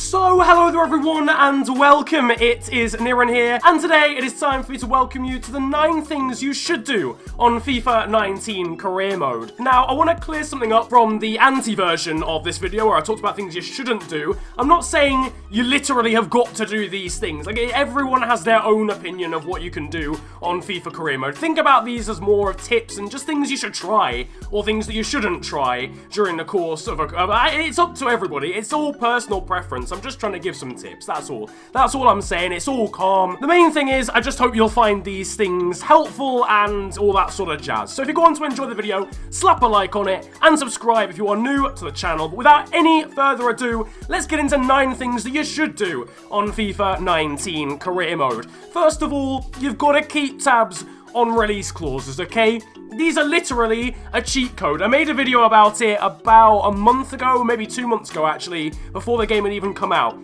So, hello there everyone, and welcome. It is Niran here, and today it is time for me to welcome you to the 9 things you should do on FIFA 19 career mode. Now, I want to clear something up from the anti-version of this video where I talked about things you shouldn't do. I'm not saying you literally have got to do these things. Like, everyone has their own opinion of what you can do on FIFA career mode. Think about these as more of tips and just things you should try, or things that you shouldn't try during the course of it's up to everybody. It's all personal preference. I'm just trying to give some tips, that's all. That's all I'm saying. It's all calm. The main thing is, I just hope you'll find these things helpful and all that sort of jazz. So if you go on to enjoy the video, slap a like on it and subscribe if you are new to the channel. But without any further ado, let's get into 9 things that you should do on FIFA 19 career mode. First of all, you've got to keep tabs on release clauses, okay? These are literally a cheat code. I made a video about it about a month ago, maybe 2 months ago actually, before the game had even come out,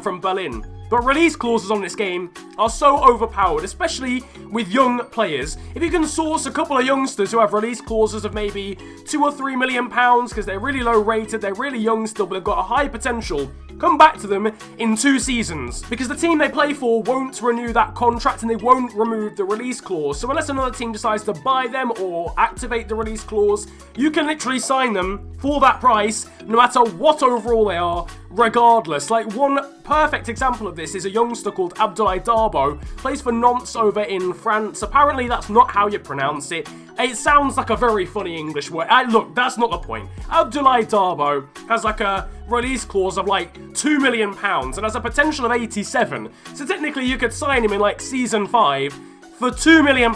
from Berlin. But release clauses on this game are so overpowered, especially with young players. If you can source a couple of youngsters who have release clauses of maybe £2 or £3 million because they're really low rated, they're really young still, but they've got a high potential, come back to them in 2 seasons, because the team they play for won't renew that contract and they won't remove the release clause. So unless another team decides to buy them or activate the release clause, you can literally sign them for that price, no matter what overall they are, regardless. Like, one perfect example of this is a youngster called Abdoulaye Darbo, plays for Nantes over in France. Apparently that's not how you pronounce it. It sounds like a very funny English word. Look, that's not the point. Abdoulaye Darbo has like a release clause of like £2 million and has a potential of 87. So technically you could sign him in like season 5 for £2 million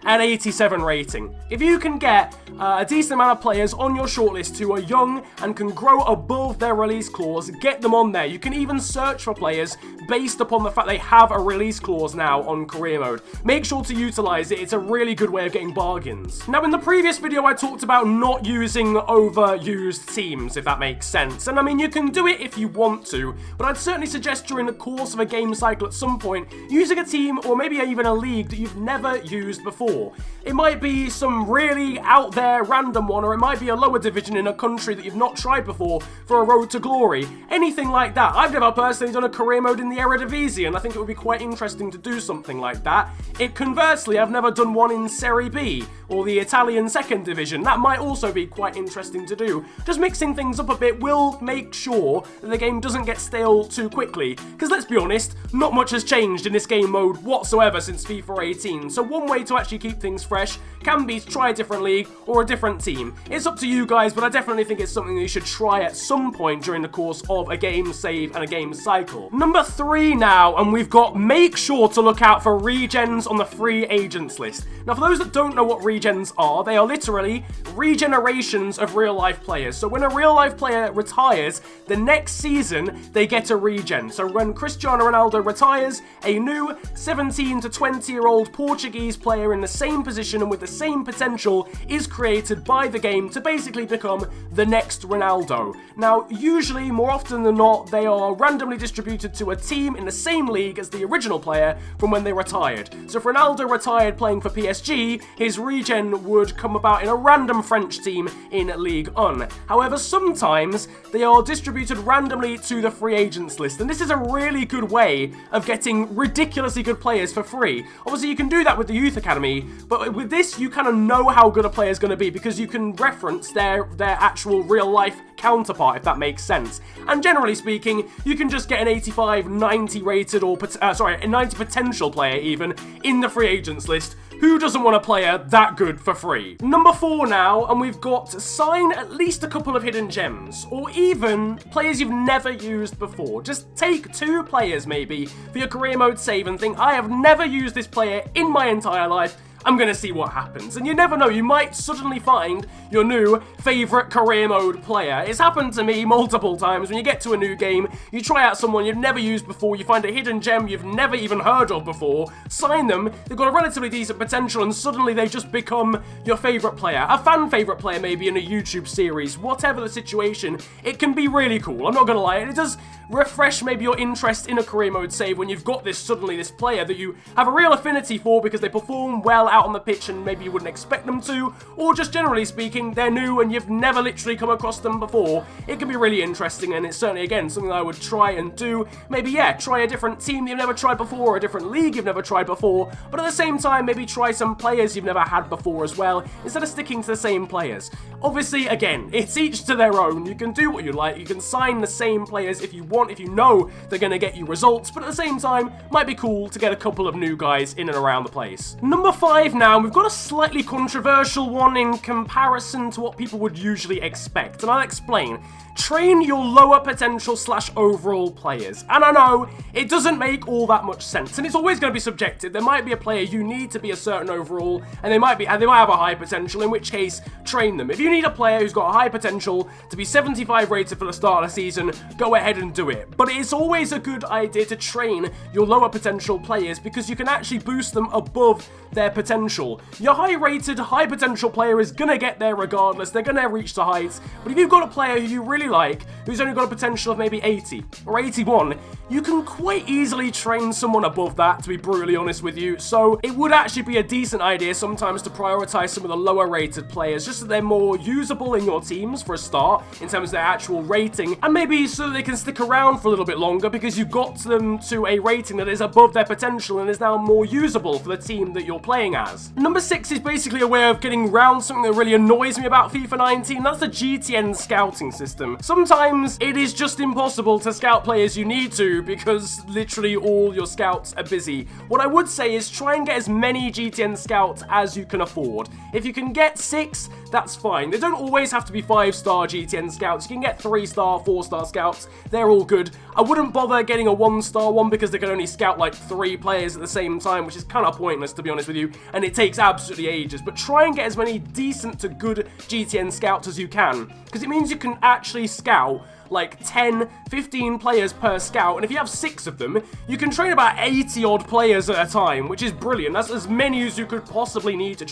and 87 rating. If you can get a decent amount of players on your shortlist who are young and can grow above their release clause, get them on there. You can even search for players based upon the fact they have a release clause now on career mode. Make sure to utilize it. It's a really good way of getting bargains. Now, in the previous video, I talked about not using overused teams, if that makes sense. And I mean, you can do it if you want to, but I'd certainly suggest during the course of a game cycle at some point, using a team or maybe even a league that you've never used before. It might be some really out there random one, or it might be a lower division in a country that you've not tried before for a road to glory. Anything like that. I've never personally done a career mode in the Eredivisie, and I think it would be quite interesting to do something like that. Conversely, I've never done one in Serie B or the Italian second division. That might also be quite interesting to do. Just mixing things up a bit will make sure that the game doesn't get stale too quickly, because let's be honest, not much has changed in this game mode whatsoever since FIFA 18, so one way to actually keep things fresh can be to try a different league or a different team. It's up to you guys, but I definitely think it's something that you should try at some point during the course of a game save and a game cycle. Number 3 now, and we've got make sure to look out for regens on the free agents list. Now, for those that don't know what regens are, they are literally regenerations of real life players. So when a real life player retires, the next season they get a regen. So when Cristiano Ronaldo retires, a new 17 to 20-year-old Portuguese player in the same position and with the same potential is created by the game to basically become the next Ronaldo. Now, usually, more often than not, they are randomly distributed to a team in the same league as the original player from when they retired. So if Ronaldo retired playing for PSG, his regen would come about in a random French team in Ligue 1. However, sometimes they are distributed randomly to the free agents list, and this is a really good way of getting ridiculously good players for free. Obviously, you can do that with the youth academy, but with this, you kind of know how good a player is going to be because you can reference their actual real life counterpart, if that makes sense. And generally speaking, you can just get an 85, 90 rated or a 90 potential player even in the free agents list. Who doesn't want a player that good for free? Number 4 now, and we've got sign at least a couple of hidden gems, or even players you've never used before. Just take 2 players maybe for your career mode save and think, I have never used this player in my entire life. I'm gonna see what happens. And you never know, you might suddenly find your new favorite career mode player. It's happened to me multiple times. When you get to a new game, you try out someone you've never used before, you find a hidden gem you've never even heard of before, sign them, they've got a relatively decent potential, and suddenly they just become your favorite player. A fan favorite player maybe in a YouTube series, whatever the situation, it can be really cool. I'm not gonna lie, it does refresh maybe your interest in a career mode save when you've got suddenly this player that you have a real affinity for because they perform well out on the pitch and maybe you wouldn't expect them to, or just generally speaking, they're new and you've never literally come across them before. It can be really interesting, and it's certainly, again, something that I would try and do. Maybe, yeah, try a different team you've never tried before, or a different league you've never tried before, but at the same time, maybe try some players you've never had before as well, instead of sticking to the same players. Obviously, again, it's each to their own. You can do what you like. You can sign the same players if you want, if you know they're going to get you results, but at the same time, might be cool to get a couple of new guys in and around the place. Number 5 now, we've got a slightly controversial one in comparison to what people would usually expect, and I'll explain. Train your lower potential / overall players. And I know it doesn't make all that much sense, and it's always going to be subjective. There might be a player you need to be a certain overall, and they might have a high potential, in which case train them. If you need a player who's got a high potential to be 75 rated for the start of the season, go ahead and do it. But it's always a good idea to train your lower potential players because you can actually boost them above their potential. Your high rated, high potential player is going to get there regardless. They're going to reach the heights. But if you've got a player who you really like, who's only got a potential of maybe 80 or 81, you can quite easily train someone above that, to be brutally honest with you. So it would actually be a decent idea sometimes to prioritize some of the lower rated players, just so they're more usable in your teams for a start, in terms of their actual rating, and maybe so they can stick around for a little bit longer because you got them to a rating that is above their potential and is now more usable for the team that you're playing as. Number 6 is basically a way of getting around something that really annoys me about FIFA 19. That's the GTN scouting system. Sometimes it is just impossible to scout players you need to because literally all your scouts are busy. What I would say is try and get as many GTN scouts as you can afford. If you can get 6, that's fine. They don't always have to be 5-star GTN scouts. You can get 3-star, 4-star scouts. They're all good. I wouldn't bother getting a 1-star one because they can only scout like 3 players at the same time, which is kind of pointless, to be honest with you, and it takes absolutely ages. But try and get as many decent to good GTN scouts as you can, because it means you can actually scout like 10, 15 players per scout, and if you have 6 of them, you can train about 80 odd players at a time, which is brilliant. That's as many as you could possibly need to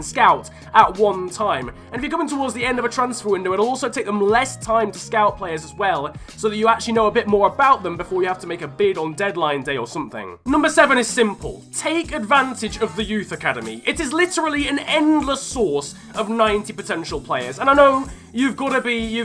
scout at one time. And if you're coming towards the end of a transfer window, it'll also take them less time to scout players as well, so that you actually know a bit more about them before you have to make a bid on deadline day or something. Number 7 is simple. Take advantage of the youth academy. It is literally an endless source of 90 potential players, and I know you've got to be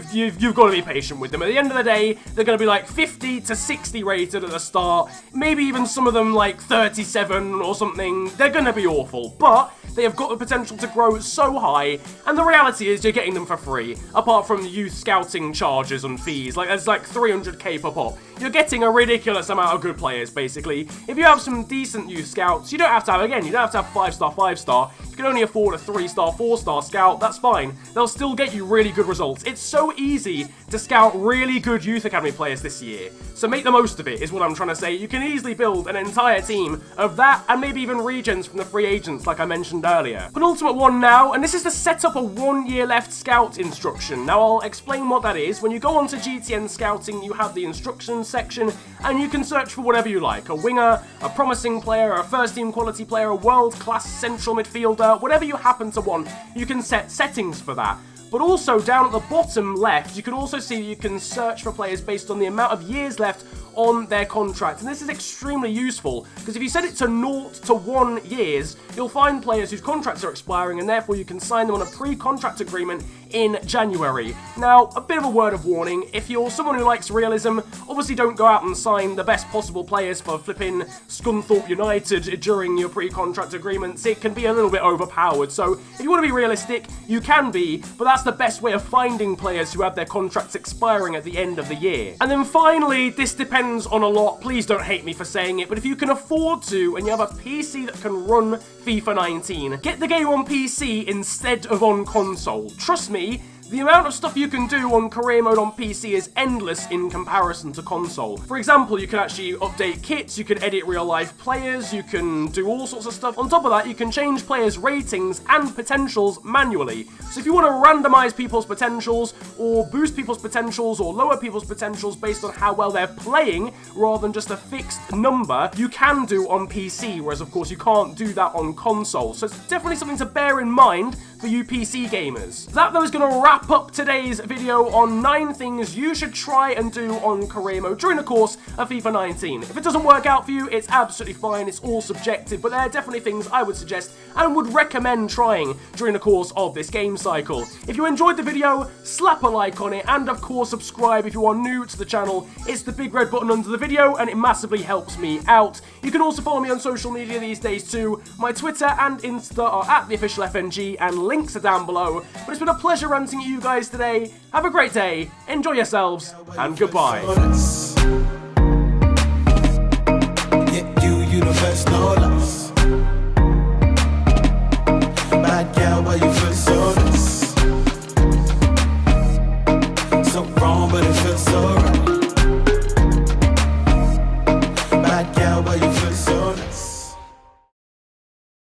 patient with them. At the end of the day, they're going to be like 50 to 60 rated at the start, maybe even some of them like 37 or something. They're going to be awful, but they have got the potential to grow so high, and the reality is you're getting them for free, apart from youth scouting charges and fees. Like, there's like 300k per pop. You're getting a ridiculous amount of good players, basically. If you have some decent youth scouts, you don't have to have 5-star, 5-star. If you can only afford a 3-star, 4-star scout, that's fine. They'll still get you really good results. It's so easy to scout really good youth academy players this year, so make the most of it, is what I'm trying to say. You can easily build an entire team of that, and maybe even regens from the free agents, like I mentioned earlier. Penultimate one now, and this is to set up a 1-year left scout instruction. Now, I'll explain what that is. When you go onto GTN scouting, you have the instructions section, and you can search for whatever you like. A winger, a promising player, a first-team quality player, a world-class central midfielder, whatever you happen to want, you can set settings for that. But also, down at the bottom left, you can also see you can search for players based on the amount of years left on their contract. And this is extremely useful, because if you set it to 0 to 1 years, you'll find players whose contracts are expiring, and therefore you can sign them on a pre-contract agreement in January. Now, a bit of a word of warning, if you're someone who likes realism, obviously don't go out and sign the best possible players for flipping Scunthorpe United during your pre-contract agreements. It can be a little bit overpowered, so if you want to be realistic, you can be, but that's the best way of finding players who have their contracts expiring at the end of the year. And then finally, this depends on a lot, please don't hate me for saying it, but if you can afford to, and you have a PC that can run FIFA 19, get the game on PC instead of on console. Trust me, the amount of stuff you can do on career mode on PC is endless in comparison to console. For example, you can actually update kits, you can edit real life players, you can do all sorts of stuff. On top of that, you can change players' ratings and potentials manually. So if you want to randomize people's potentials, or boost people's potentials, or lower people's potentials based on how well they're playing, rather than just a fixed number, you can do on PC, whereas of course you can't do that on console. So it's definitely something to bear in mind for you PC gamers. That though is going to wrap wrap up today's video on 9 things you should try and do on career mode during the course of FIFA 19. If it doesn't work out for you, it's absolutely fine, it's all subjective, but there are definitely things I would suggest and would recommend trying during the course of this game cycle. If you enjoyed the video, slap a like on it, and of course subscribe if you are new to the channel. It's the big red button under the video and it massively helps me out. You can also follow me on social media these days too. My Twitter and Insta are @theofficialfng and links are down below. But it's been a pleasure ranting at you guys today. Have a great day, enjoy yourselves, and goodbye. You the best, no less. Bad girl, but you feel so nice. So wrong, but it feels so right.